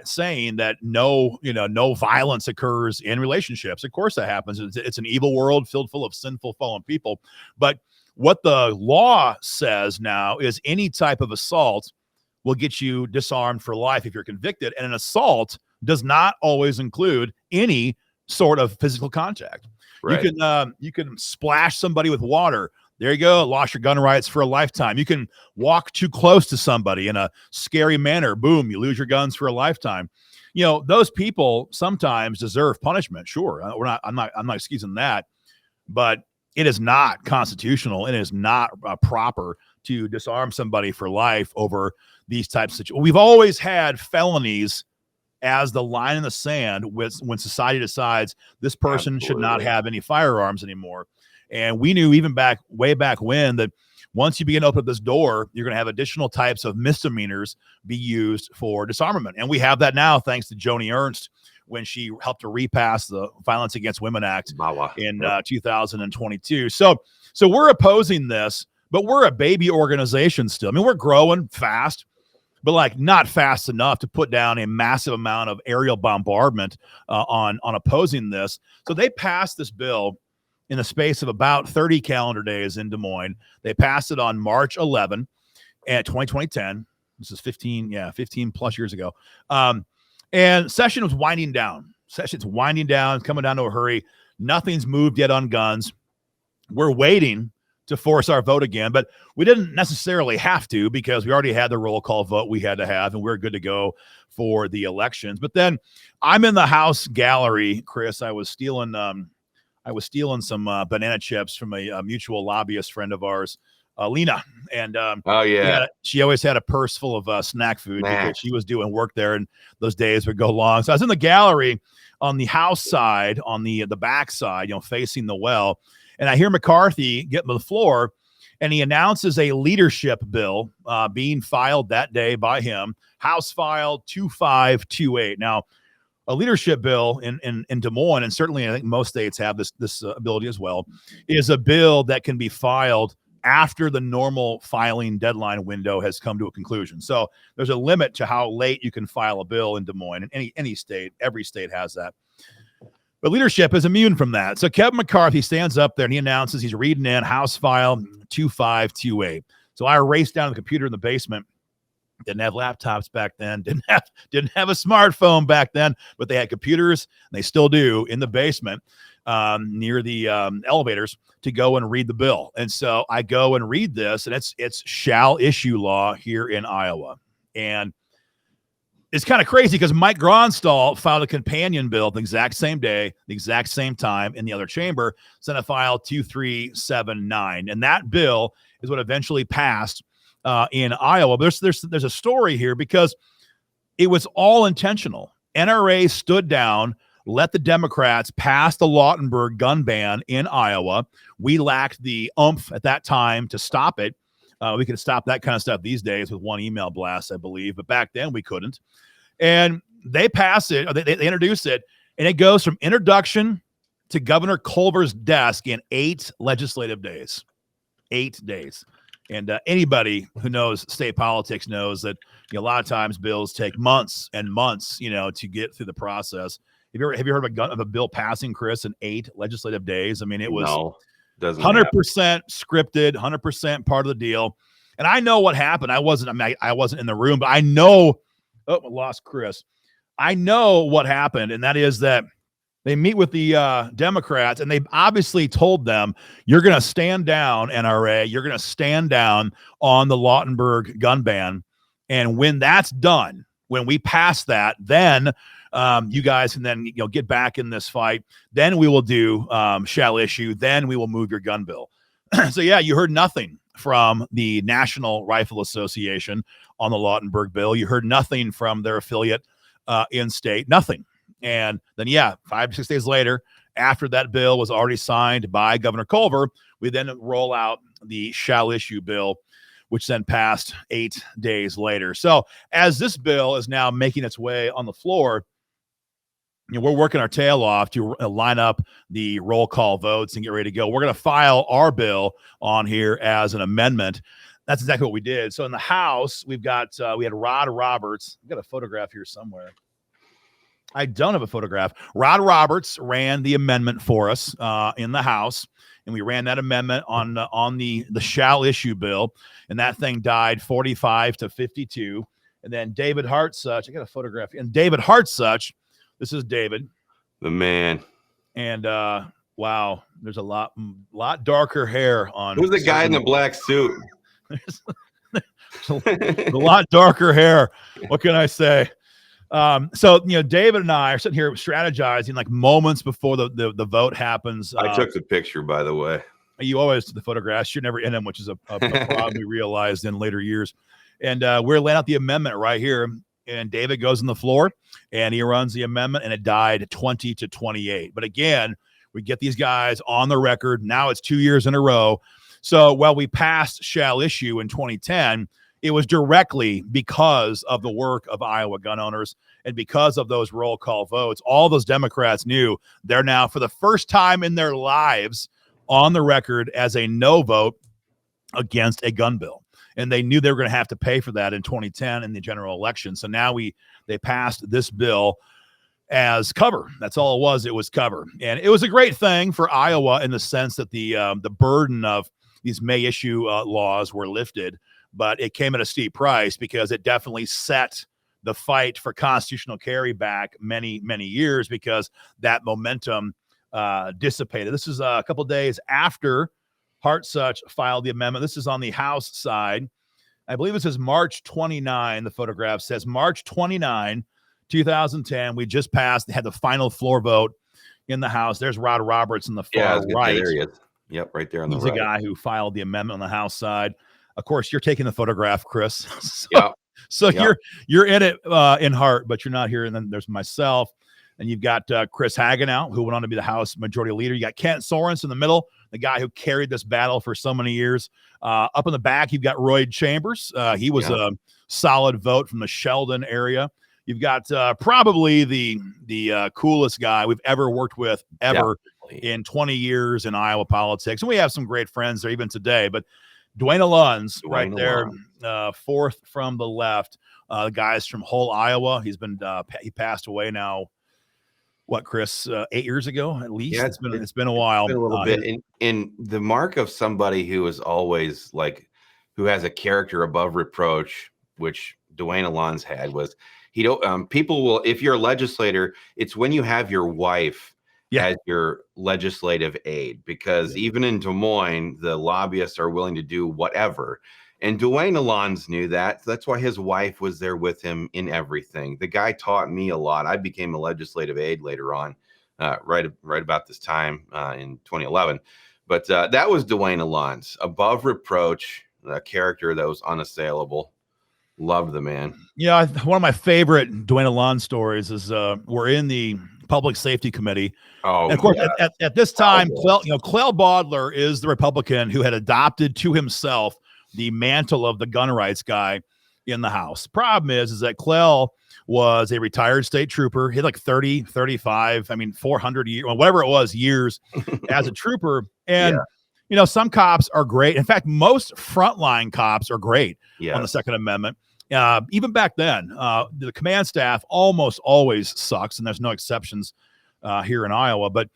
Speaker 1: saying that no violence occurs in relationships. Of course that happens. It's an evil world filled full of sinful, fallen people. But what the law says now is any type of assault will get you disarmed for life if you're convicted. And an assault does not always include any sort of physical contact. Right. You can splash somebody with water. There you go. Lost your gun rights for a lifetime. You can walk too close to somebody in a scary manner. Boom, you lose your guns for a lifetime. Those people sometimes deserve punishment. Sure. I'm not excusing that, but it is not constitutional. It is not proper to disarm somebody for life over these types of situations. We've always had felonies as the line in the sand when society decides this person should not have any firearms anymore. And we knew even way back when that once you begin to open up this door, you're going to have additional types of misdemeanors be used for disarmament. And we have that now thanks to Joni Ernst when she helped to repass the Violence Against Women Act in 2022. So we're opposing this, but we're a baby organization still. I mean, we're growing fast, but not fast enough to put down a massive amount of aerial bombardment on opposing this. So they passed this bill in the space of about 30 calendar days in Des Moines. They passed it on March 11 at 2010. This is 15 plus years ago. And session was winding down. Session's winding down, coming down to a hurry. Nothing's moved yet on guns. We're waiting to force our vote again, but we didn't necessarily have to because we already had the roll call vote we had to have, and we're good to go for the elections. But then I'm in the House gallery, Chris. I was stealing some banana chips from a mutual lobbyist friend of ours, Lena, and she always had a purse full of snack food because she was doing work there, and those days would go long. So I was in the gallery on the House side, on the back side, facing the well. And I hear McCarthy get to the floor, and he announces a leadership bill being filed that day by him, House File 2528. Now, a leadership bill in Des Moines, and certainly I think most states have this ability as well, is a bill that can be filed after the normal filing deadline window has come to a conclusion. So there's a limit to how late you can file a bill in Des Moines. In any state, every state has that. But leadership is immune from that. So Kevin McCarthy stands up there and he announces he's reading in House File 2528. So I raced down to the computer in the basement. Didn't have laptops back then. Didn't have a smartphone back then, but they had computers, and they still do, in the basement near the elevators to go and read the bill. And so I go and read this, and it's shall issue law here in Iowa. And it's kind of crazy because Mike Gronstall filed a companion bill the exact same day, the exact same time in the other chamber, Senate File 2379. And that bill is what eventually passed in Iowa. But there's a story here because it was all intentional. NRA stood down, let the Democrats pass the Lautenberg gun ban in Iowa. We lacked the oomph at that time to stop it. We could stop that kind of stuff these days with one email blast, I believe. But back then we couldn't. And they pass it, or they introduce it, and it goes from introduction to Governor Culver's desk in 8 legislative days. 8 days. And anybody who knows state politics knows that a lot of times bills take months and months, to get through the process. Have you heard of a bill passing, Chris, in 8 legislative days? I mean, it was 100% scripted, 100% part of the deal. And I know what happened. I wasn't in the room, but I know. Oh, I lost Chris. I know what happened, and that is that they meet with the Democrats, and they obviously told them, you're going to stand down, NRA. You're going to stand down on the Lautenberg gun ban. And when that's done, when we pass that, then you guys can then get back in this fight. Then we will do shall issue. Then we will move your gun bill. So, yeah, you heard nothing from the National Rifle Association on the Lautenberg bill. You heard nothing from their affiliate in state, nothing. And then, 5 to 6 days later, after that bill was already signed by Governor Culver, we then roll out the shall issue bill, which then passed 8 days later. So as this bill is now making its way on the floor, we're working our tail off to line up the roll call votes and get ready to go. We're going to file our bill on here as an amendment. That's exactly what we did. So in the House, we had Rod Roberts. I've got a photograph here somewhere. I don't have a photograph. Rod Roberts ran the amendment for us in the House, and we ran that amendment on the shall issue bill, and that thing died 45-52. And then David Hartsuch, I got a photograph, and David Hartsuch. This is David,
Speaker 2: the man,
Speaker 1: and wow, there's a lot darker hair on.
Speaker 2: Who's the guy in the black suit?
Speaker 1: There's a lot darker hair. What can I say? So David and I are sitting here strategizing like moments before the vote happens.
Speaker 2: I took the picture, by the way.
Speaker 1: You always do the photographs. You're never in them, which is a problem we realized in later years. And we're laying out the amendment right here. And David goes on the floor and he runs the amendment, and it died 20-28. But again, we get these guys on the record. Now it's 2 years in a row. So while we passed shall issue in 2010, it was directly because of the work of Iowa gun owners and because of those roll call votes. All those Democrats knew they're now, for the first time in their lives, on the record as a no vote against a gun bill. And they knew they were going to have to pay for that in 2010 in the general election. So now they passed this bill. as cover. That's all it was. It was cover. And it was a great thing for Iowa in the sense that the burden of these May issue laws were lifted, but it came at a steep price because it definitely set the fight for constitutional carry back many, many years because that momentum dissipated. This is a couple days after Hartsuch filed the amendment. This is on the House side. I believe it says March 29. The photograph says March 29, 2010. We just passed, had the final floor vote in the House. There's Rod Roberts in the far right.
Speaker 2: There he is. Yep, right there on the right.
Speaker 1: He's the guy who filed the amendment on the House side. Of course, you're taking the photograph, Chris. So you're in it in heart, but you're not here. And then there's myself. And you've got Chris Hagenow, who went on to be the House Majority Leader. You got Kent Sorensen in the middle, the guy who carried this battle for so many years. Up in the back, you've got Roy Chambers. He was a solid vote from the Sheldon area. You've got probably the coolest guy we've ever worked with in 20 years in Iowa politics. And we have some great friends there even today. But Dwayne Alon's right there, fourth from the left. The guy's from Hull, Iowa. He passed away now. What, Chris? 8 years ago, at least. Yeah, it's been a while.
Speaker 2: It's been a little bit. And the mark of somebody who is always who has a character above reproach, which Dwayne Alon's had, was people will, if you're a legislator, it's when you have your wife as your legislative aide, because even in Des Moines, the lobbyists are willing to do whatever. And Dwayne Alon's knew that. That's why his wife was there with him in everything. The guy taught me a lot. I became a legislative aide later on, right about this time in 2011. But that was Dwayne Alon's above reproach, a character that was unassailable. Loved the man.
Speaker 1: Yeah, one of my favorite Dwayne Alon stories is we're in the Public Safety Committee. And of course, at this time, Clell Baudler is the Republican who had adopted to himself the mantle of the gun rights guy in the House. Problem is that Clell was a retired state trooper. He had like 30, 35, 400 years, whatever it was, years as a trooper. And, some cops are great. In fact, most frontline cops are great on the Second Amendment. Even back then, the command staff almost always sucks, and there's no exceptions here in Iowa. But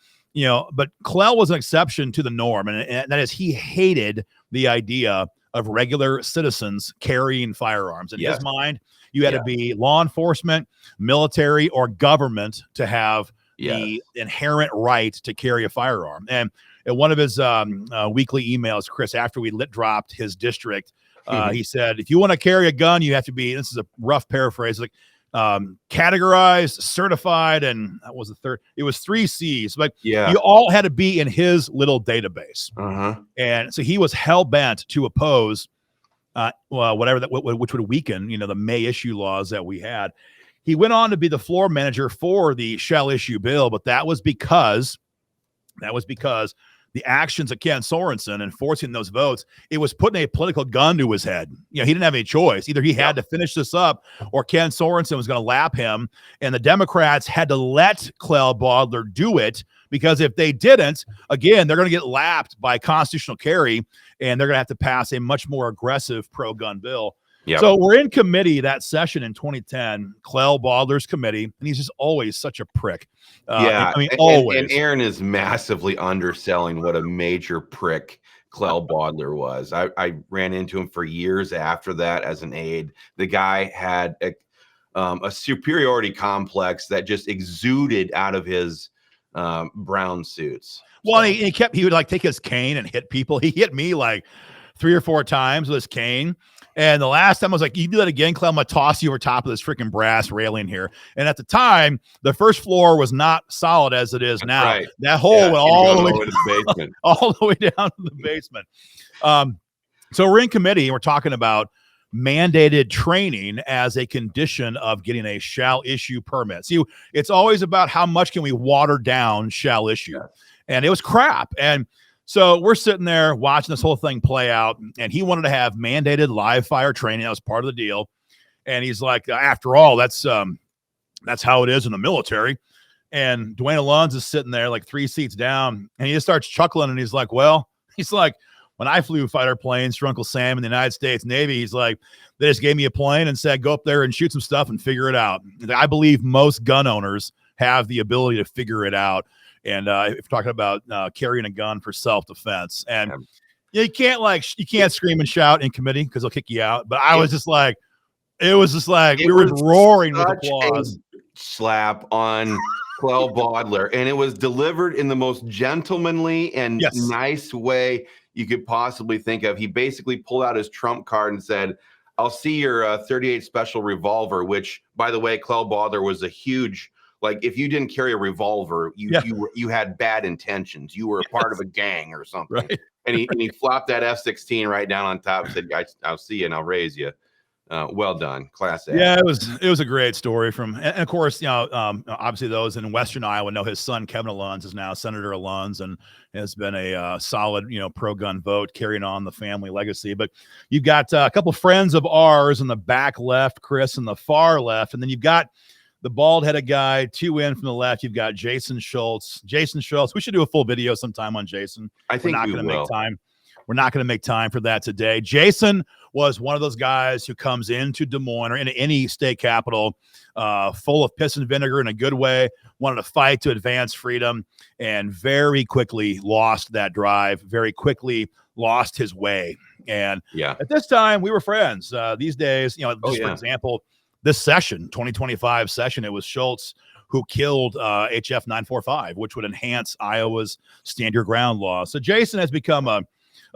Speaker 1: Clell was an exception to the norm, and that is he hated the idea of regular citizens carrying firearms. In his mind, you had to be law enforcement, military, or government to have the inherent right to carry a firearm. And in one of his weekly emails, Chris, after we dropped his district, he said, if you want to carry a gun, you have to be, this is a rough paraphrase, categorized, certified, and that was the third. It was 3 C's, but you all had to be in his little database. And so he was hell bent to oppose whatever that which would weaken, the May issue laws that we had. He went on to be the floor manager for the shall issue bill, but that was because the actions of Ken Sorensen enforcing those votes, it was putting a political gun to his head. He didn't have any choice. Either he had to finish this up or Ken Sorensen was going to lap him. And the Democrats had to let Clell Baudler do it, because if they didn't, again, they're going to get lapped by constitutional carry, and they're going to have to pass a much more aggressive pro-gun bill. So we're in committee that session in 2010, Clell Baudler's committee, and he's just always such a prick.
Speaker 2: Always. And Aaron is massively underselling what a major prick Clell Baudler was. I ran into him for years after that as an aide. The guy had a superiority complex that just exuded out of his brown suits.
Speaker 1: Well, he would take his cane and hit people. He hit me 3 or 4 times with his cane. And the last time I was like, you do that again, Clell, I'm going to toss you over top of this freaking brass railing here. And at the time, the first floor was not solid as it is now. Right. That hole went all the way to the basement. All the way down to the basement. So we're in committee, and we're talking about mandated training as a condition of getting a shall issue permit. See, it's always about how much can we water down shall issue. Yes. And it was crap. And so we're sitting there watching this whole thing play out, and he wanted to have mandated live fire training. That was part of the deal. And he's like, after all, that's how it is in the military. And Dwayne Alon's is sitting there 3 seats down, and he just starts chuckling, and he's like, when I flew fighter planes for Uncle Sam in the United States Navy, he's like, they just gave me a plane and said, go up there and shoot some stuff and figure it out. I believe most gun owners have the ability to figure it out. And if you're talking about carrying a gun for self-defense, and you can't scream and shout in committee because they'll kick you out. But I was just like, we were just roaring with applause.
Speaker 2: Slap on Clell Baudler, and it was delivered in the most gentlemanly and nice way you could possibly think of. He basically pulled out his trump card and said, "I'll see your 38 special revolver," which, by the way, Clell Baudler was a huge, like, if you didn't carry a revolver, you had bad intentions. You were a part of a gang or something.
Speaker 1: Right.
Speaker 2: And he flopped that F-16 right down on top and said, "I'll see you and I'll raise you." Well done, class A.
Speaker 1: Yeah, it was a great story from, and of course, obviously those in Western Iowa know his son Kevin Alunz is now Senator Alunz and has been a solid, pro-gun vote, carrying on the family legacy. But you've got a couple friends of ours in the back left, Chris, in the far left, and then you've got the bald-headed guy, 2 in from the left. You've got Jason Schultz. Jason Schultz. We should do a full video sometime on Jason.
Speaker 2: I think
Speaker 1: we're not going to make time. We're not going to make time for that today. Jason was one of those guys who comes into Des Moines or into any state capital full of piss and vinegar in a good way, wanted to fight to advance freedom, and very quickly lost that drive, very quickly lost his way. And at this time, we were friends. These days, for example, this session, 2025 session, it was Schultz who killed HF 945, which would enhance Iowa's stand your ground law. So Jason has become a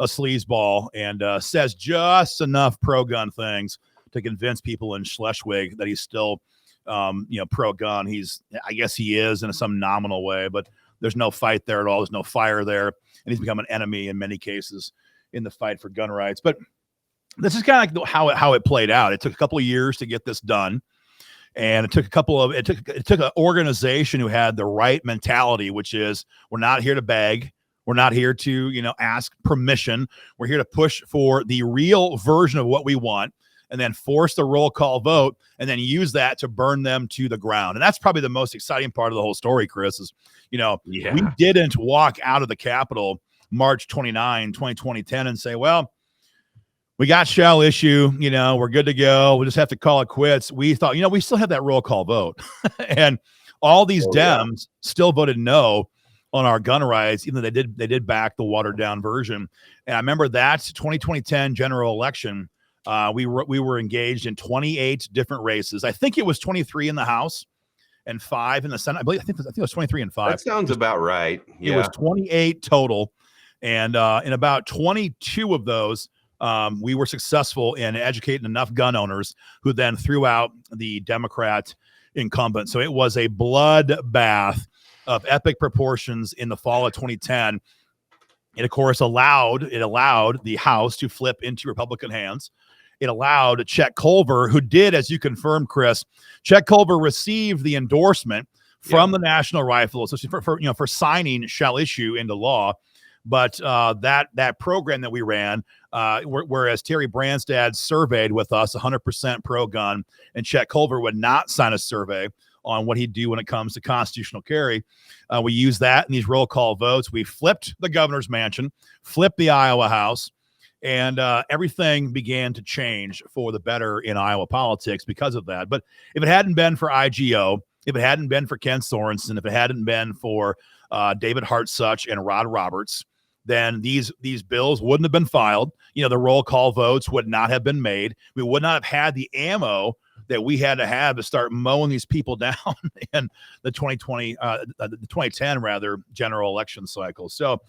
Speaker 1: sleazeball and says just enough pro-gun things to convince people in Schleswig that he's still, pro-gun. I guess he is in some nominal way, but there's no fight there at all. There's no fire there. And he's become an enemy in many cases in the fight for gun rights. But this is kind of like how it played out. It took a couple of years to get this done. And it took an organization who had the right mentality, which is, we're not here to beg. We're not here to, ask permission. We're here to push for the real version of what we want, and then force the roll call vote, and then use that to burn them to the ground. And that's probably the most exciting part of the whole story, Chris, is, we didn't walk out of the Capitol March 29, 2010 and say, well, we got shall issue, we're good to go. We'll just have to call it quits. We thought, we still have that roll call vote. And all these Dems still voted no on our gun rights, even though they did back the watered down version. And I remember that 2010 general election, we were engaged in 28 different races. I think it was 23 in the House and 5 in the Senate. I think it was 23 and 5.
Speaker 2: That sounds about right. Yeah.
Speaker 1: It was 28 total. And in about 22 of those, we were successful in educating enough gun owners who then threw out the Democrat incumbent. So it was a bloodbath of epic proportions in the fall of 2010. It, of course, allowed the House to flip into Republican hands. It allowed Chet Culver, who did, as you confirmed, Chris, Chet Culver received the endorsement from the National Rifle Association for signing shall issue into law. But that program that we ran, whereas Terry Branstad surveyed with us 100% pro-gun, and Chet Culver would not sign a survey on what he'd do when it comes to constitutional carry. We used that in these roll call votes. We flipped the governor's mansion, flipped the Iowa House, and everything began to change for the better in Iowa politics because of that. But if it hadn't been for IGO, if it hadn't been for Ken Sorensen, if it hadn't been for David Hartsuch and Rod Roberts, then these bills wouldn't have been filed. The roll call votes would not have been made. We would not have had the ammo that we had to have to start mowing these people down in the 2010 rather general election cycle. So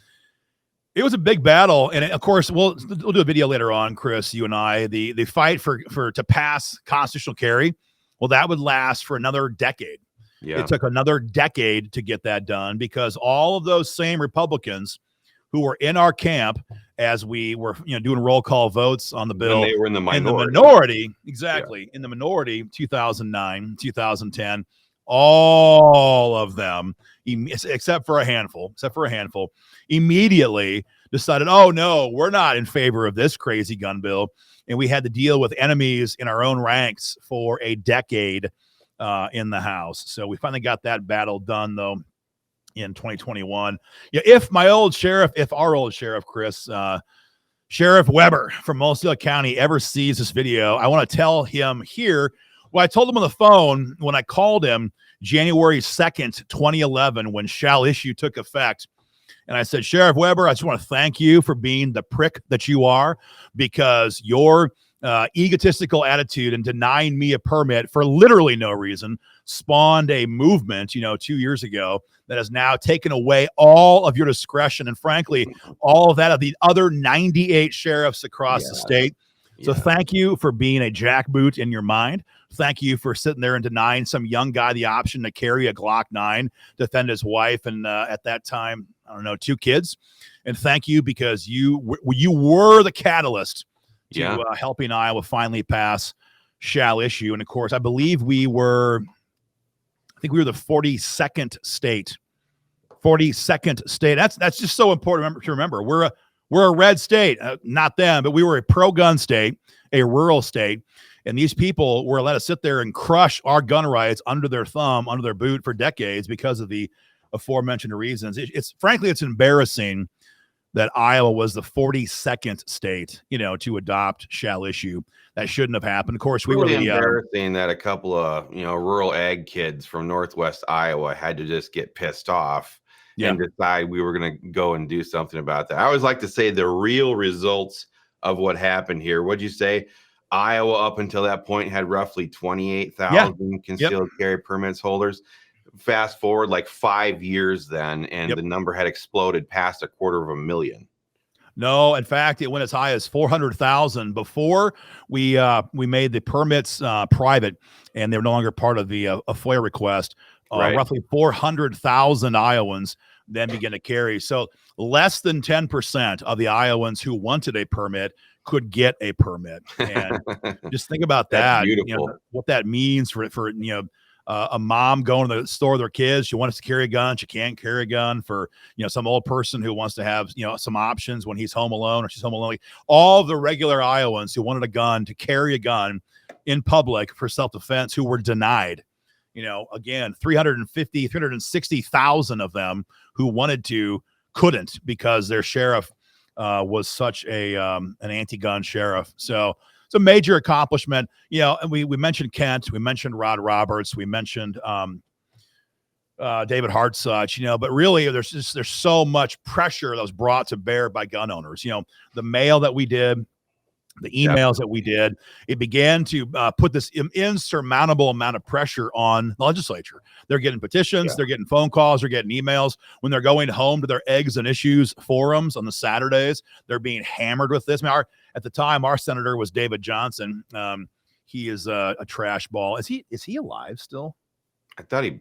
Speaker 1: it was a big battle. And of course, we'll do a video later on, Chris, you and I, the fight to pass constitutional carry. Well, that would last for another decade. Yeah. It took another decade to get that done because all of those same Republicans who were in our camp as we were, doing roll call votes on the bill.
Speaker 2: When they were in the
Speaker 1: minority. Exactly. Yeah. In the minority, 2009, 2010, all of them, except for a handful, immediately decided, oh no, we're not in favor of this crazy gun bill. And we had to deal with enemies in our own ranks for a decade in the House. So we finally got that battle done, though, in 2021. If our old sheriff, Chris, Sheriff Weber from Multnomah County, ever sees this video, I want to tell him here Well, I told him on the phone when I called him January 2nd, 2011, when shall issue took effect. And I said, Sheriff Weber, I just want to thank you for being the prick that you are, because your egotistical attitude and denying me a permit for literally no reason spawned a movement, 2 years ago that has now taken away all of your discretion and, frankly, all of that of the other 98 sheriffs across the state. So thank you for being a jackboot in your mind. Thank you for sitting there and denying some young guy the option to carry a Glock 9, defend his wife, and at that time, I don't know, 2 kids. And thank you because you were the catalyst to helping Iowa finally pass shall issue. And of course, I believe we were the 42nd state. 42nd state. That's just so important to remember. We're a red state, not them, but we were a pro-gun state, a rural state. And these people were allowed to sit there and crush our gun rights under their thumb, under their boot for decades because of the aforementioned reasons. It's frankly, it's embarrassing that Iowa was the 42nd state, to adopt shall issue. That shouldn't have happened. Of course, we were
Speaker 2: embarrassing that a couple of, rural ag kids from Northwest Iowa had to just get pissed off and decide we were going to go and do something about that. I always like to say the real results of what happened here. What'd you say? Iowa up until that point had roughly 28,000 concealed carry permits holders. Fast forward like 5 years then, and the number had exploded past 250,000.
Speaker 1: No, in fact, it went as high as 400,000 before we made the permits private, and they're no longer part of the a FOIA request. Roughly 400,000 Iowans then began to carry. So less than 10% of the Iowans who wanted a permit could get a permit. And just think about that. What that means for a mom going to the store with their kids. She wants to carry a gun. She can't carry a gun. For, some old person who wants to have, some options when he's home alone or she's home alone. All the regular Iowans who wanted a gun to carry a gun in public for self-defense who were denied. Again, 360,000 of them who wanted to couldn't because their sheriff was such an anti-gun sheriff. So it's a major accomplishment. And we mentioned Kent, we mentioned Rod Roberts, we mentioned David Hartsuch, but really there's so much pressure that was brought to bear by gun owners. The mail that we did, the emails that we did, it began to put this insurmountable amount of pressure on the legislature. They're getting petitions, they're getting phone calls, they're getting emails. When they're going home to their Eggs and Issues forums on the Saturdays, they're being hammered with this. At the time, our senator was David Johnson. He is a trash ball. Is he alive still?
Speaker 2: I don't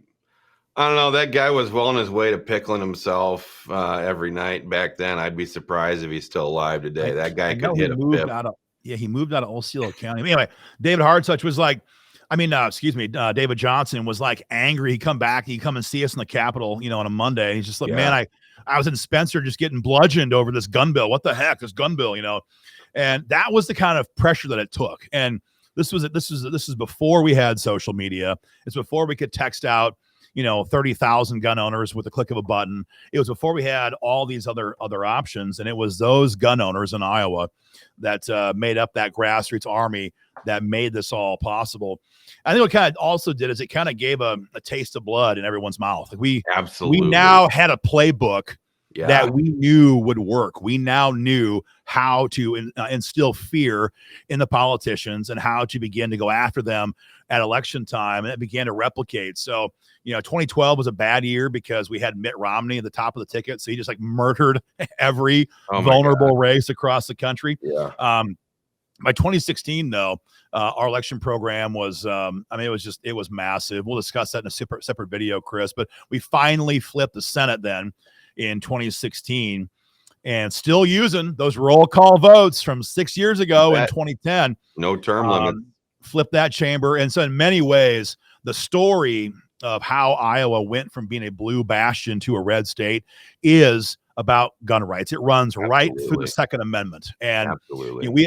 Speaker 2: know. That guy was well on his way to pickling himself every night back then. I'd be surprised if he's still alive today. That guy could hit a fifth.
Speaker 1: He moved out of Osceola County. Anyway, David Hartsuch was like, David Johnson was like angry. He'd come and see us in the Capitol, on a Monday. And he's just like, man, I was in Spencer just getting bludgeoned over this gun bill. What the heck, this gun bill, And that was the kind of pressure that it took. And this is before we had social media. It's before we could text out 30,000 gun owners with the click of a button. It was before we had all these other options. And it was those gun owners in Iowa that made up that grassroots army that made this all possible. I think what kind of also did is it kind of gave a taste of blood in everyone's mouth. Like we now had a playbook that we knew would work. We now knew how to instill fear in the politicians and how to begin to go after them at election time. And it began to replicate. So, 2012 was a bad year because we had Mitt Romney at the top of the ticket. So he just murdered every vulnerable race across the country. By 2016, though, our election program was, it was massive. We'll discuss that in a separate video, Chris, but we finally flipped the Senate then in 2016 and still using those roll call votes from 6 years ago in 2010.
Speaker 2: No term limit.
Speaker 1: Flip that chamber. And so in many ways, the story of how Iowa went from being a blue bastion to a red state is about gun rights. It runs right through the Second Amendment. And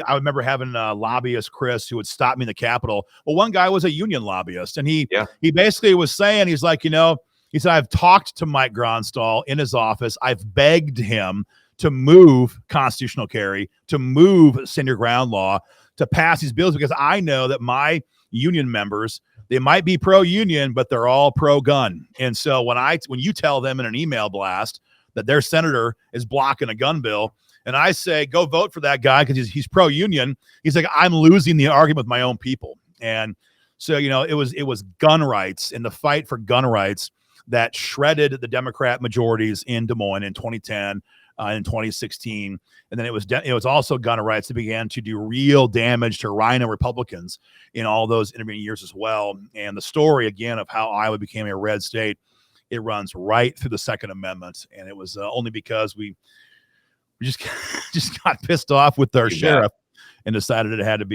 Speaker 1: I remember having a lobbyist, Chris, who would stop me in the Capitol. Well, one guy was a union lobbyist, and he basically was saying, he's like, he said, I've talked to Mike Gronstall in his office. I've begged him to move constitutional carry, to move stand your ground law, to pass these bills, because I know that my union members. They might be pro-union, but they're all pro-gun. And so when you tell them in an email blast that their senator is blocking a gun bill, and I say, go vote for that guy because he's pro-union, he's like, I'm losing the argument with my own people. And so, it was gun rights and the fight for gun rights that shredded the Democrat majorities in Des Moines in 2010, in 2016. And then it was also gun rights that began to do real damage to Rhino Republicans in all those intervening years as well. And the story, again, of how Iowa became a red state, it runs right through the Second Amendment. And it was only because we just got pissed off with our sheriff and decided it had to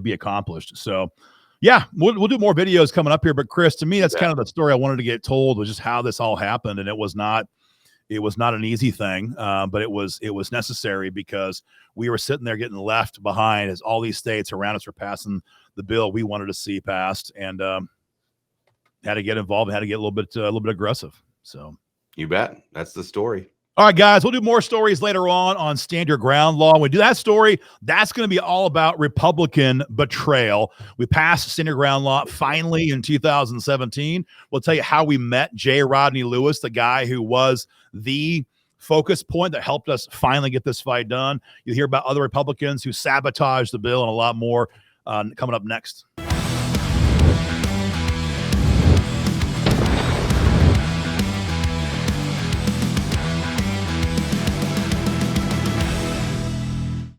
Speaker 1: be accomplished. So yeah, we'll do more videos coming up here. But Chris, to me, that's kind of the story I wanted to get told, was just how this all happened. And it was not an easy thing, but it was necessary because we were sitting there getting left behind as all these states around us were passing the bill we wanted to see passed, and had to get involved, had to get a little bit aggressive. So
Speaker 2: you bet. That's the story.
Speaker 1: All right, guys, we'll do more stories later on Stand Your Ground Law. When we do that story, that's going to be all about Republican betrayal. We passed Stand Your Ground Law finally in 2017. We'll tell you how we met J. Rodney Lewis, the guy who was the focus point that helped us finally get this fight done. You'll hear about other Republicans who sabotaged the bill and a lot more coming up next.